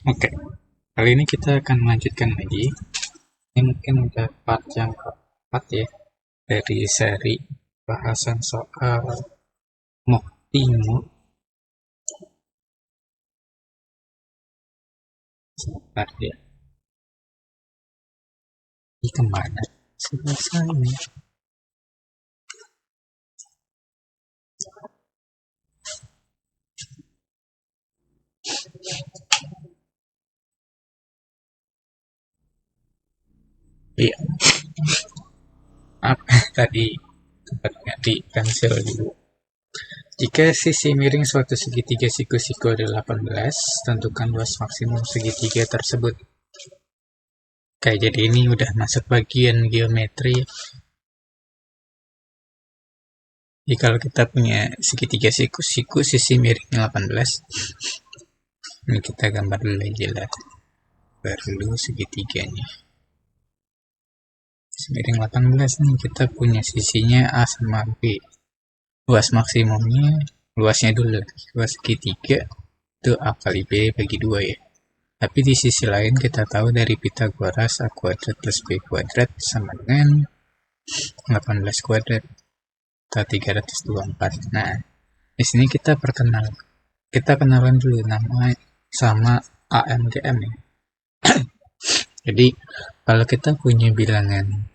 Oke, kali ini kita akan melanjutkan lagi. Ini mungkin udah part yang keempat ya dari seri bahasan soal Moktimu. Sebentar ya, ini kemana? Selesai nih. Iya, apa tadi tempatnya di cancel dulu. Jika sisi miring suatu segitiga siku-siku adalah 18, tentukan luas maksimum segitiga tersebut. Oke, jadi ini udah masuk bagian geometri. Jadi kalau kita punya segitiga siku-siku sisi miringnya 18, ini kita gambar dulu aja lah. Perlu segitiganya. Semiring 18 nih, kita punya sisinya A sama B. Luas maksimumnya, luasnya dulu. Luas segitiga itu A kali B bagi 2 ya. Tapi di sisi lain kita tahu dari Pitagoras A kuadrat plus B kuadrat sama dengan 18 kuadrat atau 324. Nah, di sini kita kenalan dulu nama sama AMGM ya. Jadi kalau kita punya bilangan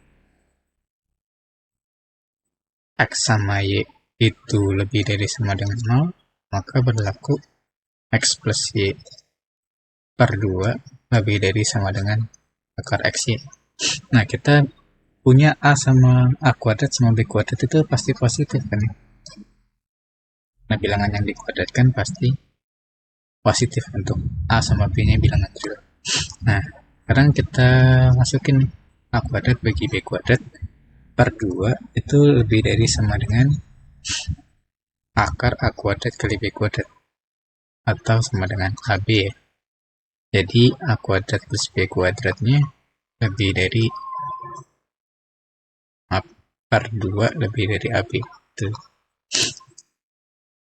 X sama Y itu lebih dari sama dengan 0, maka berlaku X plus Y per 2 lebih dari sama dengan akar XY. Nah, kita punya A sama A kuadrat sama B kuadrat itu pasti positif kan ya? Nah, bilangan yang dikuadratkan pasti positif untuk A sama B-nya bilangan real. Nah, sekarang kita masukin A kuadrat bagi B kuadrat per 2 itu lebih dari sama dengan akar A kuadrat kali B kuadrat atau sama dengan AB ya. Jadi A kuadrat plus B kuadratnya lebih dari A per 2 lebih dari AB. Tuh.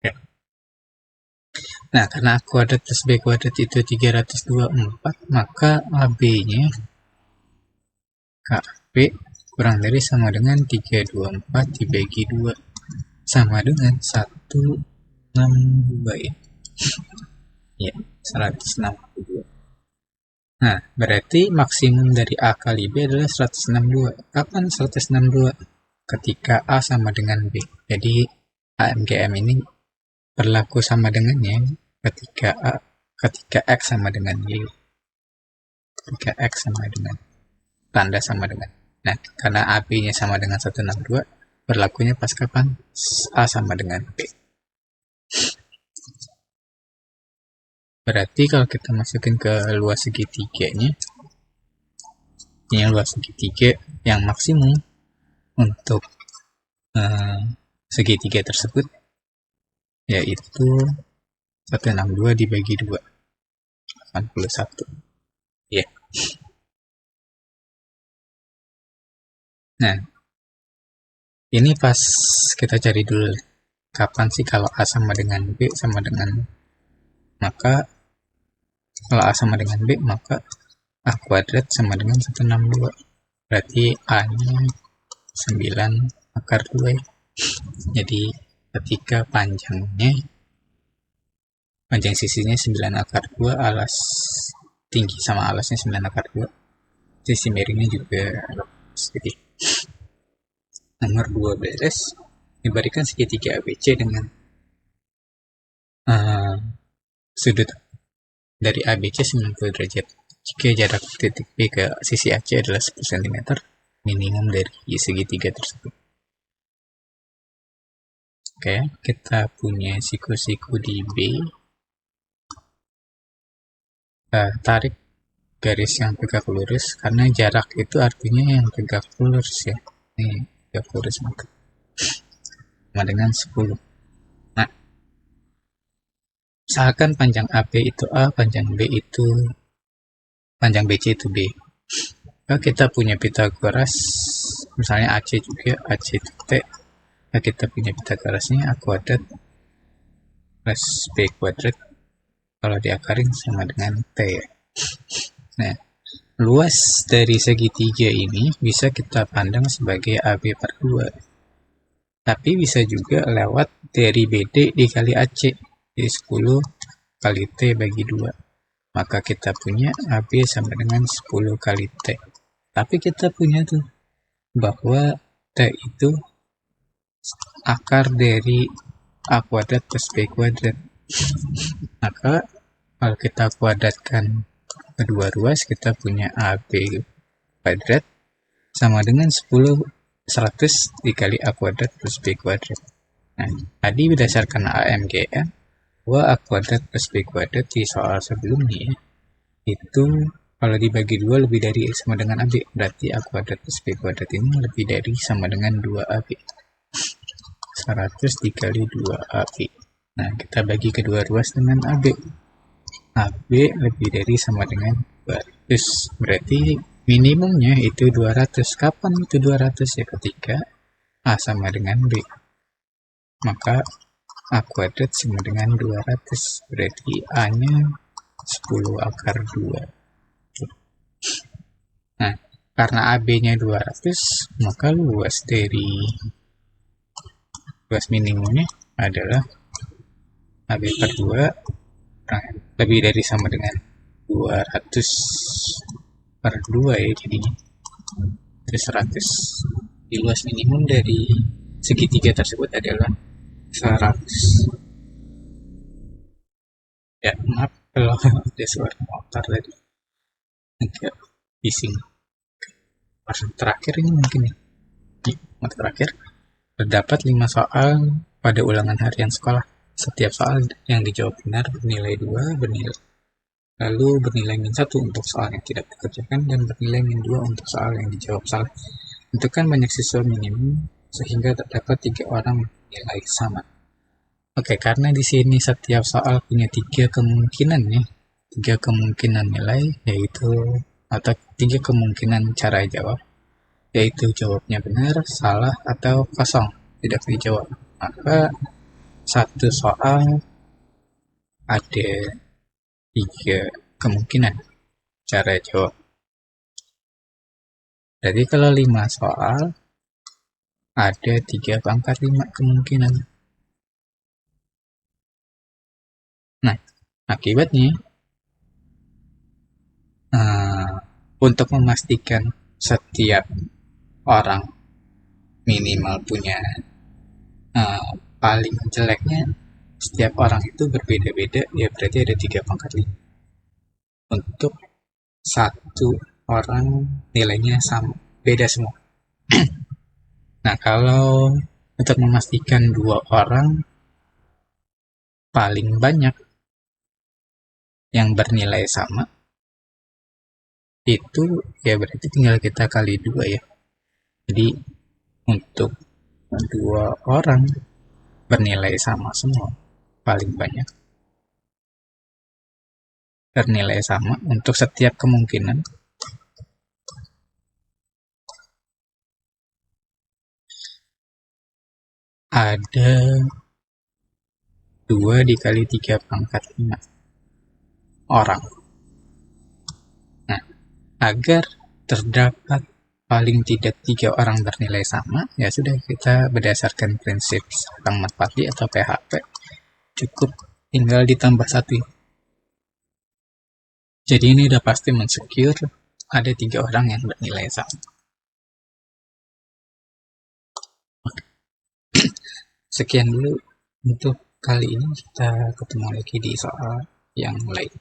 Ya. Nah, karena A kuadrat plus B kuadrat itu 324, maka AB-nya KB kurang dari sama dengan 324 dibagi 2 sama dengan 162 ya. Ya, 162. Nah, berarti maksimum dari A kali B adalah 162. Kapan 162? Ketika A sama dengan B. Jadi AMGM ini berlaku sama dengannya ketika X sama dengan Y. Ketika X sama dengan tanda sama dengan. Nah, karena AB-nya sama dengan 162, berlakunya pas kapan? A sama dengan B. Berarti kalau kita masukin ke luas segitiganya, ini luas segitiga yang maksimum untuk segitiga tersebut yaitu 162 dibagi 2, 81. Ya. Nah, ini pas kita cari dulu kapan sih kalau A sama dengan B sama dengan, maka kalau A sama dengan B maka A kuadrat sama dengan 162. Berarti A-nya 9 akar 2 ya. Jadi ketika panjang sisinya 9 akar 2, alas tinggi sama alasnya 9 akar 2, sisi miringnya juga sedikit. Nomor 12, diberikan segitiga ABC dengan sudut dari ABC 90 derajat. Jika jarak titik B ke sisi AC adalah 10 cm, minimum dari segitiga tersebut. Oke, kita punya siku-siku di B. Tarik garis yang tegak lurus, karena jarak itu artinya yang tegak lurus ya. Ini tegak lurus maka sama dengan 10. Nah, usahakan panjang AB itu A, panjang BC itu B. Kalau kita punya Pitagoras, misalnya AC juga, AC itu T. Nah, kita punya Pitagorasnya A kuadrat plus B kuadrat Kalau diakarin sama dengan T. Nah, luas dari segitiga ini bisa kita pandang sebagai AB per 2. Tapi bisa juga lewat dari BD dikali AC. Jadi 10 kali T bagi 2. Maka kita punya AB sama dengan 10 kali T. Tapi kita punya tuh bahwa T itu akar dari A kuadrat plus B kuadrat. Maka kalau kita kuadratkan kedua ruas, kita punya AB kuadrat sama dengan 100 dikali A kuadrat plus B kuadrat. Nah, tadi berdasarkan AMGN, bahwa A kuadrat plus B kuadrat di soal sebelumnya itu kalau dibagi 2 lebih dari sama dengan AB, berarti A kuadrat plus B kuadrat ini lebih dari sama dengan 2AB. 100 dikali 2AB. Nah, kita bagi kedua ruas dengan AB. AB lebih dari sama dengan 200. Berarti minimumnya itu 200. Kapan itu 200? Ya ketika A sama dengan B. Maka A kuadrat sama dengan 200. Berarti A-nya 10 akar 2. Nah, karena AB-nya 200, maka luas minimumnya adalah AB per 2 lebih dari sama dengan 200 per 2 ya jadinya. Terus 100. Di luas minimum dari segitiga tersebut adalah 100. Ya, maaf kalau ada suara motor tadi. Agak bising. Terakhir ini mungkin ya. Terakhir, terdapat 5 soal pada ulangan harian sekolah. Setiap soal yang dijawab benar bernilai 2, lalu bernilai -1 untuk soal yang tidak dikerjakan, dan bernilai -2 untuk soal yang dijawab salah. Tentukan banyak siswa minimum sehingga terdapat 3 orang nilai sama. Oke, karena di sini setiap soal punya 3 kemungkinan ya. 3 kemungkinan nilai, yaitu atau 3 kemungkinan cara jawab, yaitu jawabnya benar, salah, atau kosong, tidak dijawab. Maka satu soal ada 3 kemungkinan cara jawab. Jadi kalau 5 soal ada 3 pangkat 5 kemungkinan. Nah, akibatnya untuk memastikan setiap orang minimal punya paling jeleknya, setiap orang itu berbeda-beda, ya berarti ada 3 pangkat 5. Untuk satu orang nilainya sama, beda semua. Nah, kalau untuk memastikan 2 orang paling banyak yang bernilai sama, itu ya berarti tinggal kita kali 2 ya. Jadi untuk 2 orang bernilai sama semua, paling banyak bernilai sama untuk setiap kemungkinan, ada 2 dikali 3 pangkat 5 orang. Nah, agar terdapat paling tidak 3 orang bernilai sama, ya sudah, kita berdasarkan prinsip Sangmat Pati atau PHP, cukup tinggal ditambah 1. Jadi ini udah pasti mensecure ada 3 orang yang bernilai sama. Sekian dulu untuk kali ini, kita ketemu lagi di soal yang lain.